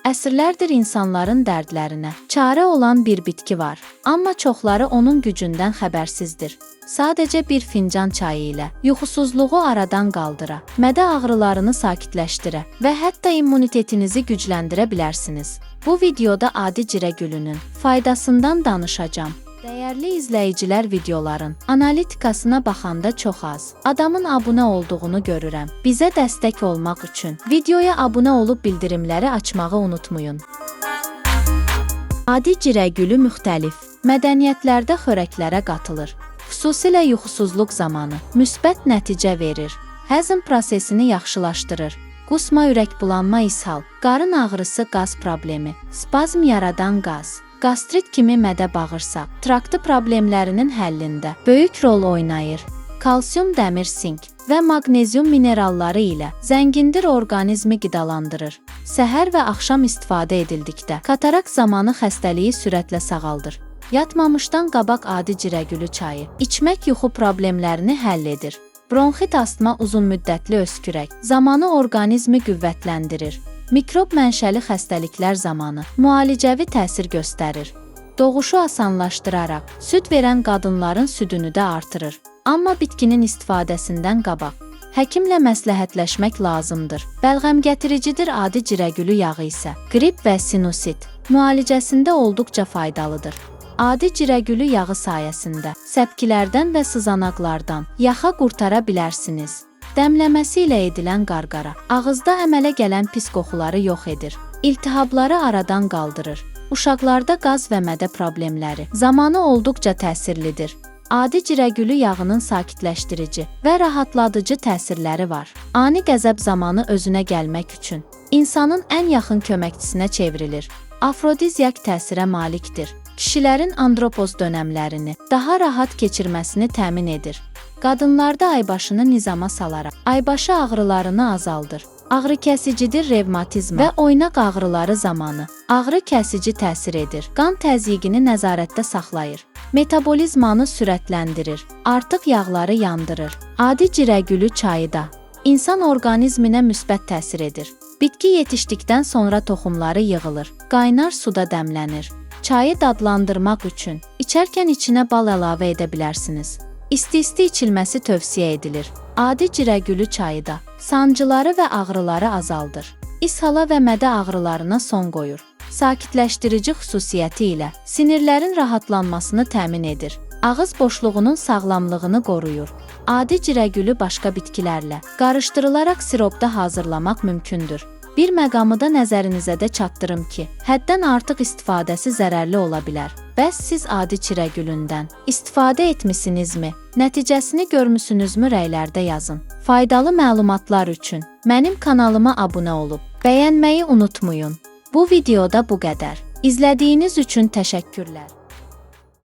Əsrlərdir insanların dərdlərinə çarə olan bir bitki var, amma çoxları onun gücündən xəbərsizdir. Sadəcə bir fincan çayı ilə yuxusuzluğu aradan qaldıra, mədə ağrılarını sakitləşdirə və hətta immunitetinizi gücləndirə bilərsiniz. Bu videoda adi cirəgülünün faydasından danışacağam. Dəyərli izləyicilər, videoların analitikasına baxanda çox az adamın abunə olduğunu görürəm. Bizə dəstək olmaq üçün videoya abunə olub bildirimləri açmağı unutmayın. Adi cirəgülü müxtəlif mədəniyyətlərdə xörəklərə qatılır. Xüsusilə yuxusuzluq zamanı müsbət nəticə verir. Həzm prosesini yaxşılaşdırır. Qusma, ürəkbulanma, ishal, qarın ağrısı, qaz problemi, spazm yaradan qaz, qastrit kimi mədə-bağırsaq traktı problemlərinin həllində böyük rol oynayır. Kalsium, dəmir, sink və maqnezium mineralları ilə zəngindir, orqanizmi qidalandırır. Səhər və axşam istifadə edildikdə katarakt zamanı xəstəliyi sürətlə sağaldır. Yatmamışdan qabaq adi cirəgülü çayı içmək yuxu problemlərini həll edir. Bronxit, astma, uzunmüddətli öskürək zamanı orqanizmi qüvvətləndirir. Mikrob mənşəli xəstəliklər zamanı müalicəvi təsir göstərir. Doğuşu asanlaşdıraraq süd verən qadınların südünü də artırır. Amma bitkinin istifadəsindən qabaq həkimlə məsləhətləşmək lazımdır. Bəlğəmgətiricidir. Adi cirəgülü yağı isə qrip və sinusit müalicəsində olduqca faydalıdır. Adi cirəgülü yağı sayəsində səpkilərdən və sızanaqlardan yaxa qurtara bilərsiniz. Dəmləməsi ilə edilən qarqara ağızda əmələ gələn pis qoxuları yox edir. İltihabları aradan qaldırır. Uşaqlarda qaz və mədə problemləri zamanı olduqca təsirlidir. Adi cirəgülü yağının sakitləşdirici və rahatladıcı təsirləri var. Ani qəzəb zamanı özünə gəlmək üçün insanın ən yaxın köməkçisinə çevrilir. Afrodizyak təsirə malikdir. Kişilərin andropoz dönəmlərini daha rahat keçirməsini təmin edir. Qadınlarda aybaşını nizama salaraq aybaşı ağrılarını azaldır. Ağrı kəsicidir. Revmatizm və oynaq ağrıları zamanı ağrı kəsici təsir edir. Qan təzyiqini nəzarətdə saxlayır. Metabolizmanı sürətləndirir. Artıq yağları yandırır. Adi cirəgülü çayı da insan orqanizminə müsbət təsir edir. Bitki yetişdikdən sonra toxumları yığılır. Qaynar suda dəmlənir. Çayı dadlandırmaq üçün içərkən içinə bal əlavə edə bilərsiniz. İsti-isti içilməsi tövsiyə edilir. Adi cirəgülü çayı da sancıları və ağrıları azaldır. İshala və mədə ağrılarına son qoyur. Sakitləşdirici xüsusiyyəti ilə sinirlərin rahatlanmasını təmin edir. Ağız boşluğunun sağlamlığını qoruyur. Adi cirəgülü başqa bitkilərlə qarışdırılaraq siropda hazırlamaq mümkündür. Bir məqamı da nəzərinizə də çatdırım ki, həddən artıq istifadəsi zərərli ola bilər. Bəs siz adi cirəgülündən istifadə etmisinizmi? Nəticəsini görmüsünüzmü? Rəylərdə yazın. Faydalı məlumatlar üçün mənim kanalıma abunə olub bəyənməyi unutmayın. Bu videoda bu qədər. İzlədiyiniz üçün təşəkkürlər.